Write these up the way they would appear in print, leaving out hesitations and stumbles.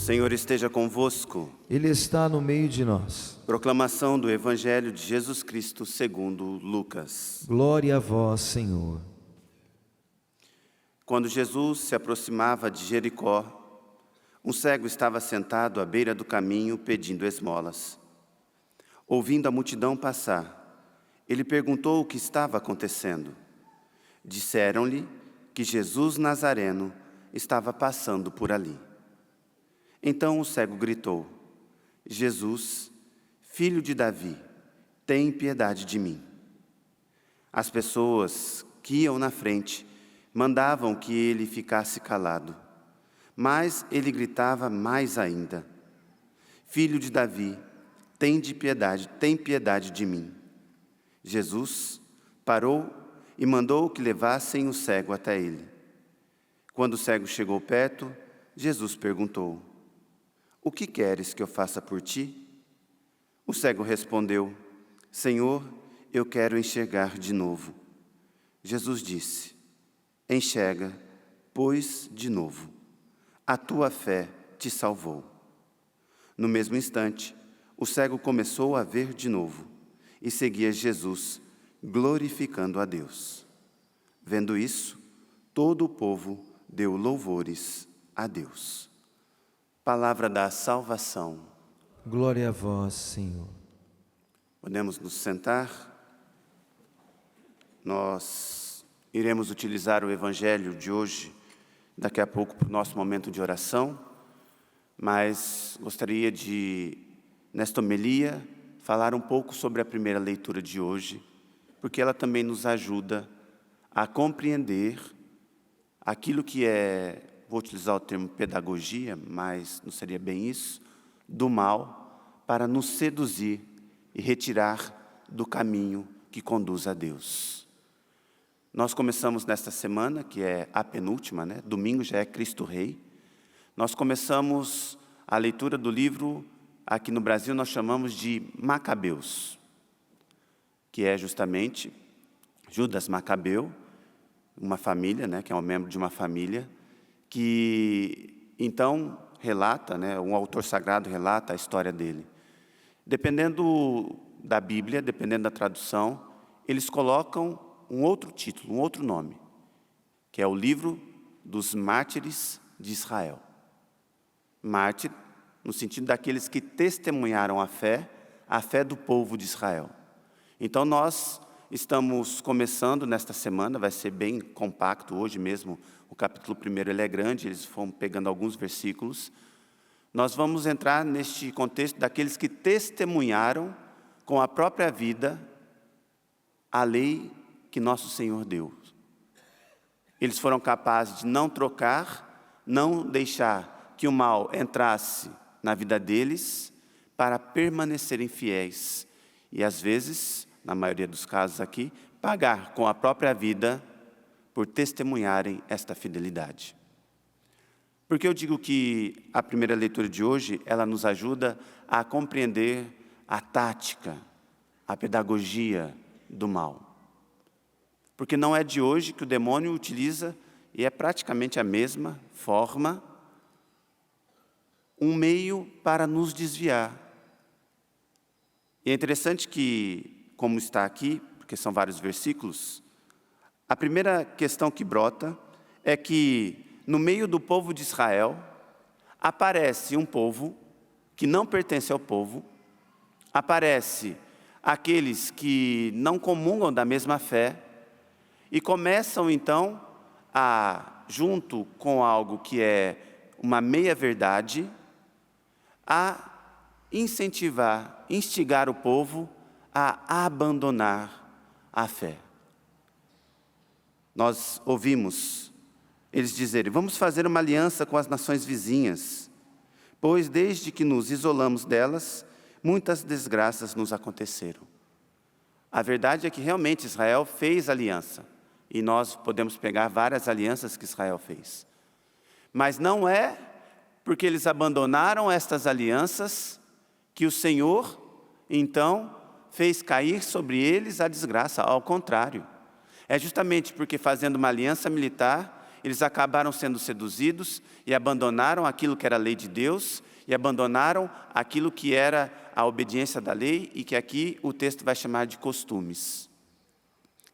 Senhor esteja convosco. Ele está no meio de nós. Proclamação do Evangelho de Jesus Cristo segundo Lucas. Glória a vós, Senhor. Quando Jesus se aproximava de Jericó, um cego estava sentado à beira do caminho pedindo esmolas. Ouvindo a multidão passar, ele perguntou o que estava acontecendo. Disseram-lhe que Jesus Nazareno estava passando por ali. Então o cego gritou: Jesus, filho de Davi, tem piedade de mim. As pessoas que iam na frente mandavam que ele ficasse calado, mas ele gritava mais ainda: Filho de Davi, tem piedade de mim. Jesus parou e mandou que levassem o cego até ele. Quando o cego chegou perto, Jesus perguntou: O que queres que eu faça por ti? O cego respondeu: Senhor, eu quero enxergar de novo. Jesus disse: Enxerga, pois, de novo. A tua fé te salvou. No mesmo instante, o cego começou a ver de novo e seguia Jesus, glorificando a Deus. Vendo isso, todo o povo deu louvores a Deus. Palavra da salvação. Glória a vós, Senhor. Podemos nos sentar. Nós iremos utilizar o Evangelho de hoje, daqui a pouco, para o nosso momento de oração, mas gostaria de, nesta homilia, falar um pouco sobre a primeira leitura de hoje, porque ela também nos ajuda a compreender aquilo que é, vou utilizar o termo pedagogia, mas não seria bem isso, do mal, para nos seduzir e retirar do caminho que conduz a Deus. Nós começamos nesta semana, que é a penúltima, né? Domingo já é Cristo Rei. Nós começamos a leitura do livro, aqui no Brasil nós chamamos de Macabeus, que é justamente Judas Macabeu, uma família, né? Que é um membro de uma família, que então relata, né? Um autor sagrado relata a história dele. Dependendo da Bíblia, dependendo da tradução, eles colocam um outro título, um outro nome, que é o livro dos mártires de Israel. Mártir, no sentido daqueles que testemunharam a fé do povo de Israel. Então nós estamos começando nesta semana, vai ser bem compacto, hoje mesmo o capítulo 1 ele é grande, eles foram pegando alguns versículos. Nós vamos entrar neste contexto daqueles que testemunharam com a própria vida a lei que nosso Senhor deu. Eles foram capazes de não trocar, não deixar que o mal entrasse na vida deles, para permanecerem fiéis. E às vezes, na maioria dos casos aqui, pagar com a própria vida por testemunharem esta fidelidade. Porque eu digo que a primeira leitura de hoje, ela nos ajuda a compreender a tática, a pedagogia do mal. Porque não é de hoje que o demônio utiliza, e é praticamente a mesma forma, um meio para nos desviar. E é interessante que, como está aqui, porque são vários versículos, a primeira questão que brota é que, no meio do povo de Israel, aparece um povo que não pertence ao povo, aparece aqueles que não comungam da mesma fé, e começam então a, junto com algo que é uma meia-verdade, a incentivar, instigar o povo a abandonar a fé. Nós ouvimos eles dizerem: vamos fazer uma aliança com as nações vizinhas, pois desde que nos isolamos delas, muitas desgraças nos aconteceram. A verdade é que realmente Israel fez aliança, e nós podemos pegar várias alianças que Israel fez. Mas não é porque eles abandonaram estas alianças que o Senhor, então, fez cair sobre eles a desgraça. Ao contrário, é justamente porque fazendo uma aliança militar, eles acabaram sendo seduzidos e abandonaram aquilo que era a lei de Deus e abandonaram aquilo que era a obediência da lei e que aqui o texto vai chamar de costumes.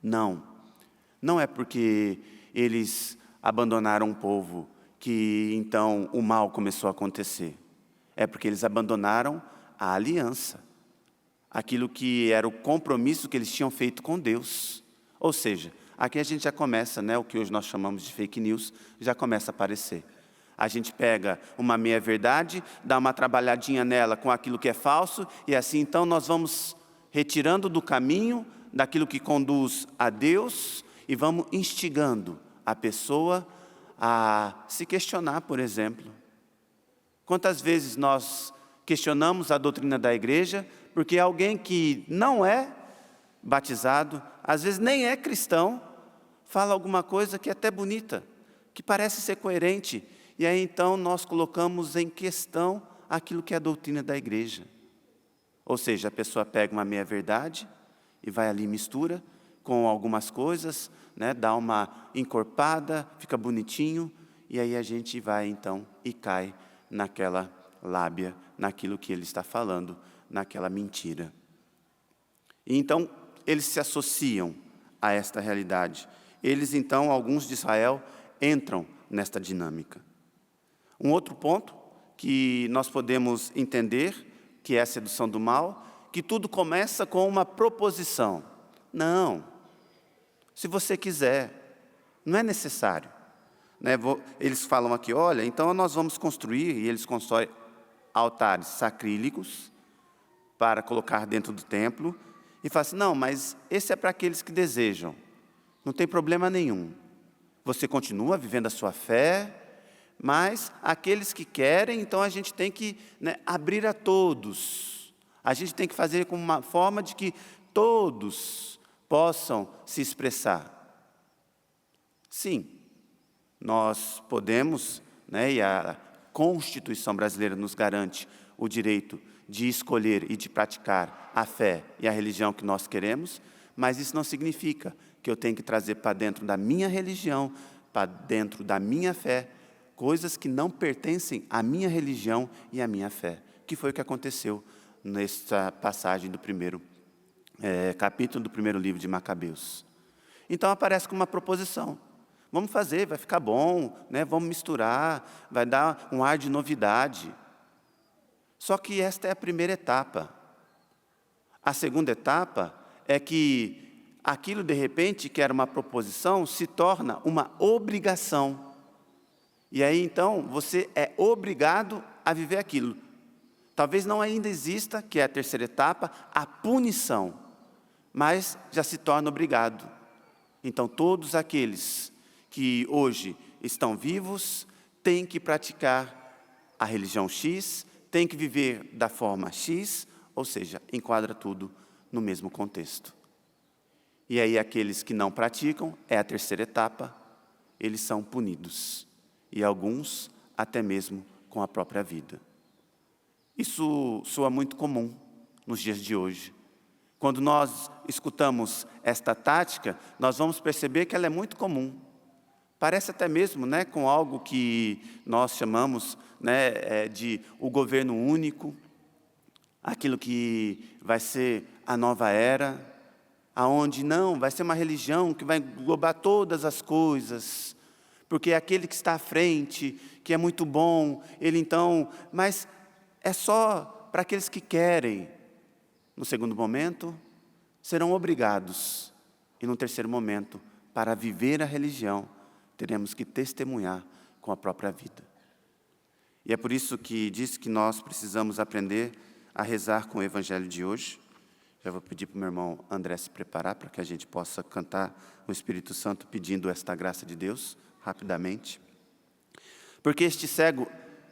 Não é porque eles abandonaram o povo que então o mal começou a acontecer. É porque eles abandonaram a aliança, aquilo que era o compromisso que eles tinham feito com Deus. Ou seja, aqui a gente já começa, o que hoje nós chamamos de fake news, já começa a aparecer. A gente pega uma meia-verdade, dá uma trabalhadinha nela com aquilo que é falso, e assim então nós vamos retirando do caminho, daquilo que conduz a Deus, e vamos instigando a pessoa a se questionar, por exemplo. Quantas vezes nós questionamos a doutrina da igreja, porque alguém que não é batizado, às vezes nem é cristão, fala alguma coisa que é até bonita, que parece ser coerente, e aí então nós colocamos em questão aquilo que é a doutrina da igreja. Ou seja, a pessoa pega uma meia-verdade e vai ali mistura com algumas coisas, dá uma encorpada, fica bonitinho, e aí a gente vai então e cai naquela lábia, naquilo que ele está falando, naquela mentira. E então eles se associam a esta realidade. Eles então, alguns de Israel, entram nesta dinâmica. Um outro ponto que nós podemos entender, que é a sedução do mal, que tudo começa com uma proposição. Não, se você quiser, não é necessário. Eles falam aqui, olha, então nós vamos construir, e eles constroem altares sacrílegos para colocar dentro do templo, e falam assim, não, mas esse é para aqueles que desejam, não tem problema nenhum. Você continua vivendo a sua fé, mas aqueles que querem, então a gente tem que abrir a todos. A gente tem que fazer com uma forma de que todos possam se expressar. Sim, nós podemos, e a Constituição brasileira nos garante o direito de escolher e de praticar a fé e a religião que nós queremos, mas isso não significa que eu tenho que trazer para dentro da minha religião, para dentro da minha fé, coisas que não pertencem à minha religião e à minha fé, que foi o que aconteceu nesta passagem do primeiro capítulo do primeiro livro de Macabeus. Então aparece com uma proposição. Vamos fazer, vai ficar bom, vamos misturar, vai dar um ar de novidade. Só que esta é a primeira etapa. A segunda etapa é que aquilo, de repente, que era uma proposição, se torna uma obrigação. E aí, então, você é obrigado a viver aquilo. Talvez não ainda exista, que é a terceira etapa, a punição, mas já se torna obrigado. Então, todos aqueles que hoje estão vivos têm que praticar a religião X, têm que viver da forma X, ou seja, enquadra tudo no mesmo contexto. E aí, aqueles que não praticam, é a terceira etapa, eles são punidos. E alguns até mesmo com a própria vida. Isso soa muito comum nos dias de hoje. Quando nós escutamos esta tática, nós vamos perceber que ela é muito comum. Parece até mesmo com algo que nós chamamos de o governo único, aquilo que vai ser a nova era, aonde não, vai ser uma religião que vai englobar todas as coisas, porque é aquele que está à frente, que é muito bom, ele então, mas é só para aqueles que querem. No segundo momento, serão obrigados. E no terceiro momento, para viver a religião, teremos que testemunhar com a própria vida. E é por isso que diz que nós precisamos aprender a rezar com o Evangelho de hoje. Já vou pedir para o meu irmão André se preparar para que a gente possa cantar o Espírito Santo pedindo esta graça de Deus, rapidamente. Porque este cego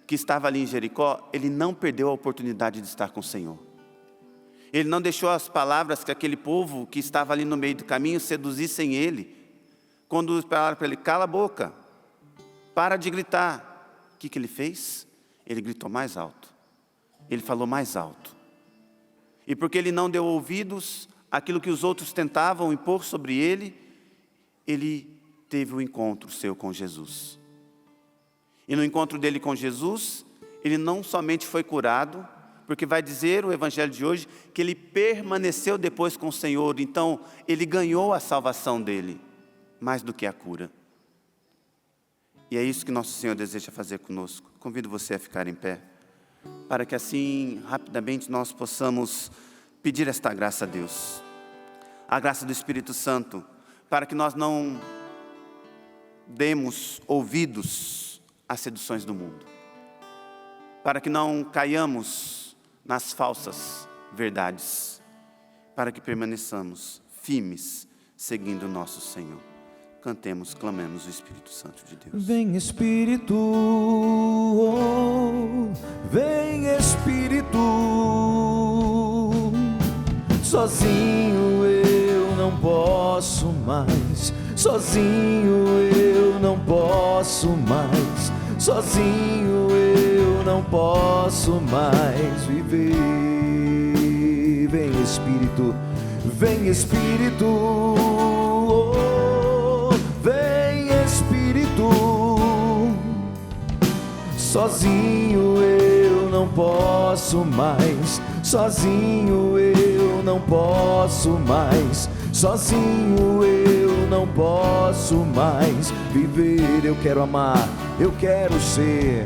que estava ali em Jericó, ele não perdeu a oportunidade de estar com o Senhor. Ele não deixou as palavras que aquele povo que estava ali no meio do caminho seduzissem ele. Quando falaram para ele, cala a boca, para de gritar. O que ele fez? Ele gritou mais alto. Ele falou mais alto. E porque ele não deu ouvidos àquilo que os outros tentavam impor sobre ele, ele teve um encontro seu com Jesus. E no encontro dele com Jesus, ele não somente foi curado, porque vai dizer o evangelho de hoje que ele permaneceu depois com o Senhor. Então ele ganhou a salvação dele, mais do que a cura. E é isso que nosso Senhor deseja fazer conosco. Convido você a ficar em pé, para que assim, rapidamente, nós possamos pedir esta graça a Deus. A graça do Espírito Santo, para que nós não demos ouvidos às seduções do mundo. Para que não caiamos nas falsas verdades. Para que permaneçamos firmes, seguindo o nosso Senhor. Cantemos, clamemos o Espírito Santo de Deus. Vem Espírito, oh, vem Espírito. Sozinho eu não posso mais, sozinho eu não posso mais, sozinho eu não posso mais viver. Vem Espírito, vem Espírito, oh, vem Espírito. Sozinho eu não posso mais, sozinho eu não posso mais, sozinho eu não posso mais viver. Eu quero amar, eu quero ser,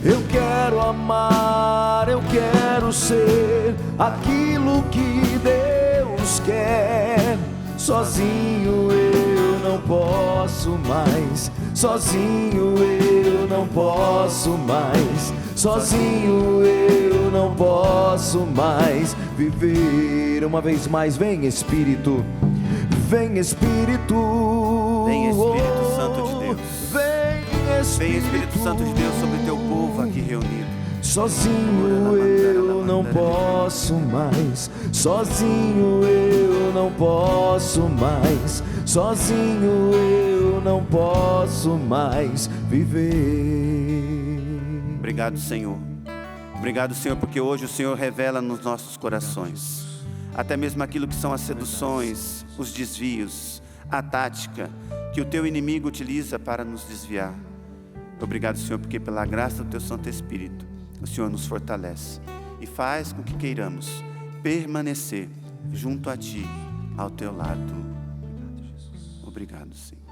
eu quero amar, eu quero ser aquilo que Deus quer. Sozinho eu não posso mais, sozinho eu não posso mais, sozinho eu não posso mais viver. Uma vez mais, vem Espírito, vem Espírito, vem Espírito Santo de Deus, vem Espírito Santo de Deus sobre o teu povo aqui reunido. Sozinho eu não posso mais, sozinho eu não posso mais, sozinho eu não posso mais viver. Obrigado, Senhor. Obrigado, Senhor, porque hoje o Senhor revela nos nossos corações até mesmo aquilo que são as seduções, os desvios, a tática que o teu inimigo utiliza para nos desviar. Obrigado, Senhor, porque pela graça do teu Santo Espírito, o Senhor nos fortalece e faz com que queiramos permanecer junto a Ti, ao Teu lado. Obrigado, Senhor.